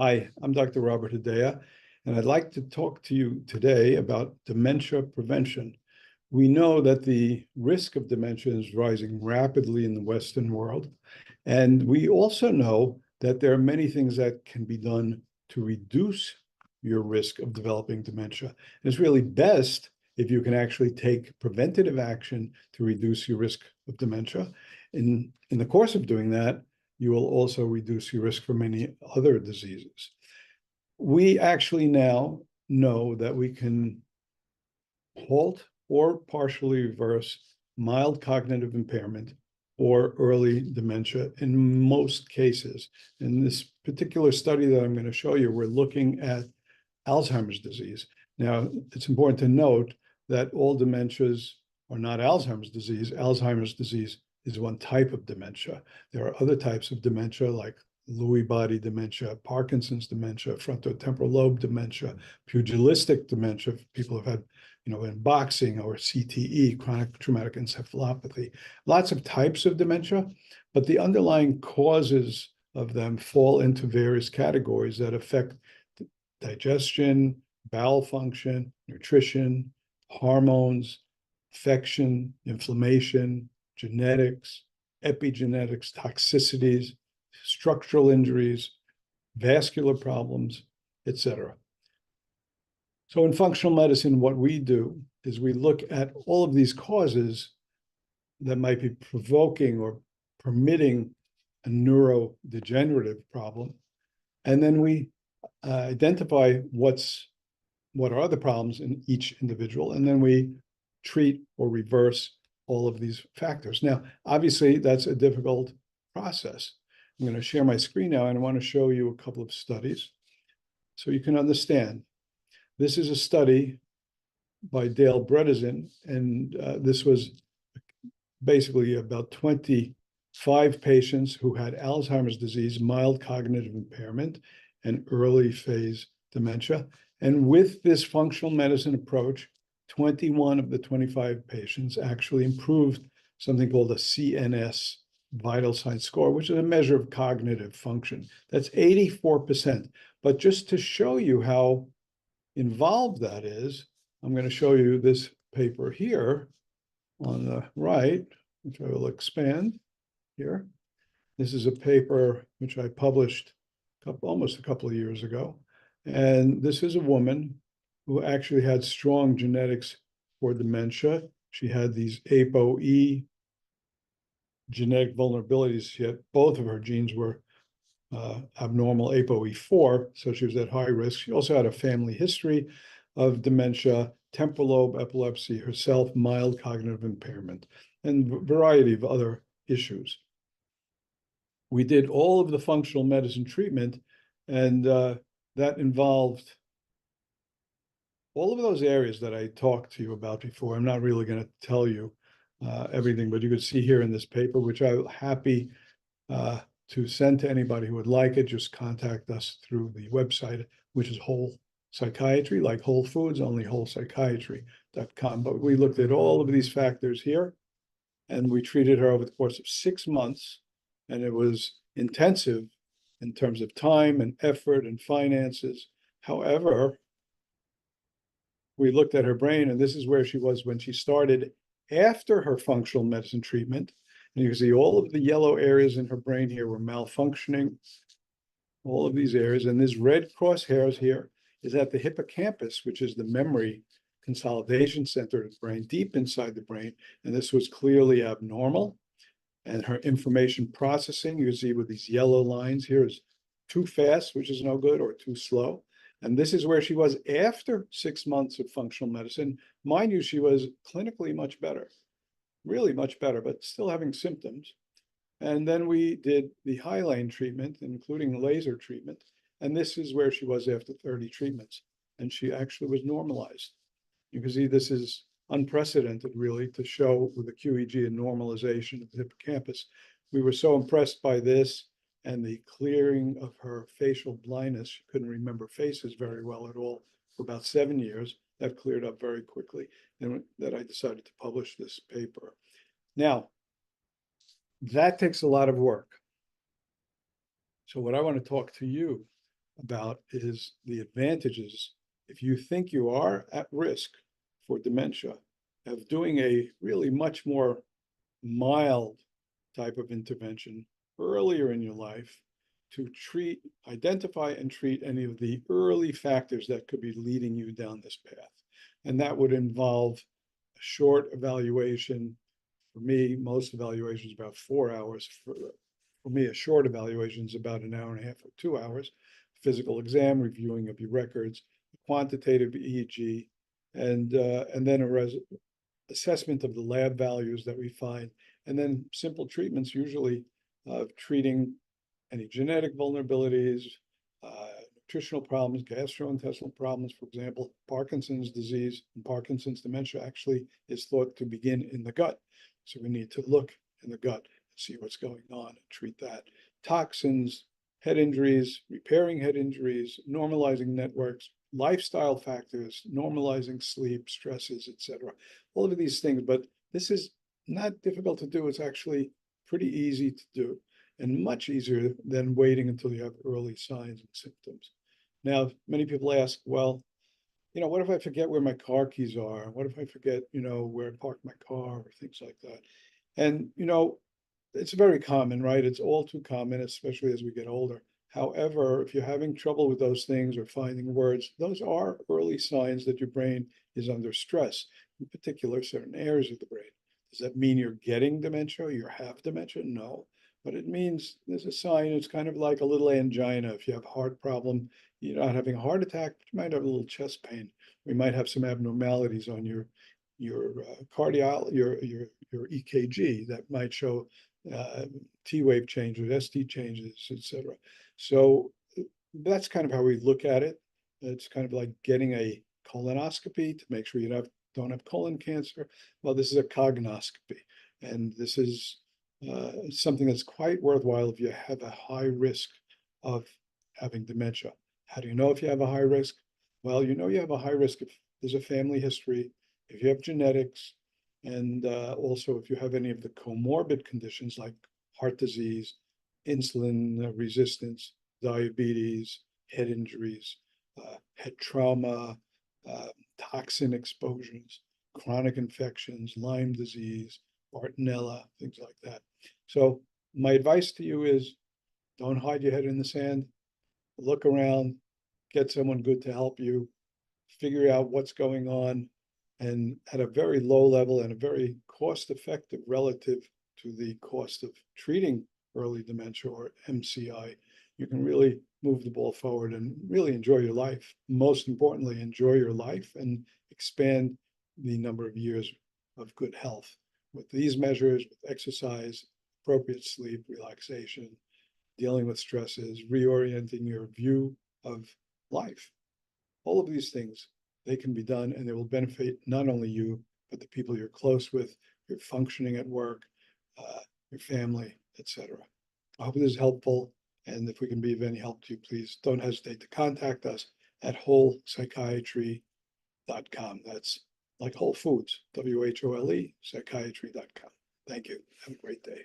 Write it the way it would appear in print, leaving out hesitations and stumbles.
Hi, I'm Dr. Robert Hedaya, and I'd like to talk to you today about dementia prevention. We know that the risk of dementia is rising rapidly in the Western world, and we also know that there are many things that can be done to reduce your risk of developing dementia. And it's really best if you can actually take preventative action to reduce your risk of dementia. In the course of doing that, you will also reduce your risk for many other diseases. We actually now know that we can halt or partially reverse mild cognitive impairment or early dementia in most cases. In this particular study that I'm going to show you, we're looking at Alzheimer's disease. Now, it's important to note that all dementias are not Alzheimer's disease. Alzheimer's disease is one type of dementia. There are other types of dementia like Lewy body dementia, Parkinson's dementia, frontotemporal lobe dementia, pugilistic dementia. People have had, in boxing, or CTE, chronic traumatic encephalopathy. Lots of types of dementia, but the underlying causes of them fall into various categories that affect digestion, bowel function, nutrition, hormones, infection, inflammation, genetics, epigenetics, toxicities, structural injuries, vascular problems, etc. So in functional medicine, what we do is we look at all of these causes that might be provoking or permitting a neurodegenerative problem, and then we identify what are the problems in each individual, and then we treat or reverse all of these factors. Now, obviously, that's a difficult process. I'm going to share my screen now, and I want to show you a couple of studies so you can understand. This is a study by Dale Bredesen, and this was basically about 25 patients who had Alzheimer's disease, mild cognitive impairment, and early phase dementia. And with this functional medicine approach, 21 of the 25 patients actually improved something called a CNS vital sign score, which is a measure of cognitive function. That's 84%. But just to show you how involved that is, I'm going to show you this paper here on the right, which I will expand here. This is a paper which I published almost a couple of years ago. And this is a woman who actually had strong genetics for dementia. She had these ApoE genetic vulnerabilities, yet both of her genes were abnormal ApoE4, so she was at high risk. She also had a family history of dementia, temporal lobe epilepsy, herself mild cognitive impairment, and a variety of other issues. We did all of the functional medicine treatment, and that involved all of those areas that I talked to you about before. I'm not really going to tell you everything, but you could see here in this paper, which I'm happy to send to anybody who would like it. Just contact us through the website, which is Whole Psychiatry, like Whole Foods, only wholepsychiatry.com. But we looked at all of these factors here, and we treated her over the course of 6 months, and it was intensive in terms of time and effort and finances. However, we looked at her brain, and this is where she was when she started after her functional medicine treatment. And you can see all of the yellow areas in her brain here were malfunctioning, all of these areas. And this red crosshairs here is at the hippocampus, which is the memory consolidation center of the brain, deep inside the brain. And this was clearly abnormal. And her information processing, you can see with these yellow lines here, is too fast, which is no good, or too slow. And this is where she was after 6 months of functional medicine. Mind you, she was clinically much better, really much better, but still having symptoms. And then we did the high-lane treatment, including laser treatment. And this is where she was after 30 treatments. And she actually was normalized. You can see this is unprecedented, really, to show with the QEG a normalization of the hippocampus. We were so impressed by this and the clearing of her facial blindness. She couldn't remember faces very well at all for about 7 years. That cleared up very quickly, and that I decided to publish this paper. Now, that takes a lot of work. So what I want to talk to you about is the advantages, if you think you are at risk for dementia, of doing a really much more mild type of intervention earlier in your life to treat, identify and treat any of the early factors that could be leading you down this path. And that would involve a short evaluation. For me, most evaluations about 4 hours. For me, a short evaluation is about an hour and a half or 2 hours. Physical exam, reviewing of your records, quantitative EEG, and then a assessment of the lab values that we find, and then simple treatments, usually of treating any genetic vulnerabilities, nutritional problems, gastrointestinal problems. For example, Parkinson's disease and Parkinson's dementia actually is thought to begin in the gut. So we need to look in the gut and see what's going on and treat that. Toxins, head injuries, repairing head injuries, normalizing networks, lifestyle factors, normalizing sleep, stresses, etc. All of these things, but this is not difficult to do. It's actually pretty easy to do and much easier than waiting until you have early signs and symptoms. Now, many people ask, well, what if I forget where my car keys are? What if I forget, where I parked my car or things like that? And, it's very common, right? It's all too common, especially as we get older. However, if you're having trouble with those things or finding words, those are early signs that your brain is under stress, in particular, certain areas of the brain. Does that mean you're getting dementia or you have dementia? No, but it means there's a sign. It's kind of like a little angina. If you have a heart problem, you're not having a heart attack, but you might have a little chest pain. We might have some abnormalities on your EKG that might show T-wave changes, ST changes, etc. So that's kind of how we look at it. It's kind of like getting a colonoscopy to make sure you don't have colon cancer. Well, this is a cognoscopy, and this is something that's quite worthwhile if you have a high risk of having dementia. How do you know if you have a high risk? Well, you have a high risk if there's a family history, if you have genetics, and also if you have any of the comorbid conditions like heart disease, insulin resistance, diabetes, head injuries, head trauma, toxin exposures, chronic infections, Lyme disease, Bartonella, things like that. So my advice to you is don't hide your head in the sand. Look around, get someone good to help you, figure out what's going on, and at a very low level and a very cost-effective relative to the cost of treating early dementia or MCI, you can really move the ball forward and really enjoy your life. Most importantly, enjoy your life and expand the number of years of good health. With these measures, with exercise, appropriate sleep, relaxation, dealing with stresses, reorienting your view of life. All of these things, they can be done and they will benefit not only you, but the people you're close with, your functioning at work, your family, etc. I hope this is helpful. And if we can be of any help to you, please don't hesitate to contact us at wholepsychiatry.com. That's like Whole Foods, WHOLE, psychiatry.com. Thank you. Have a great day.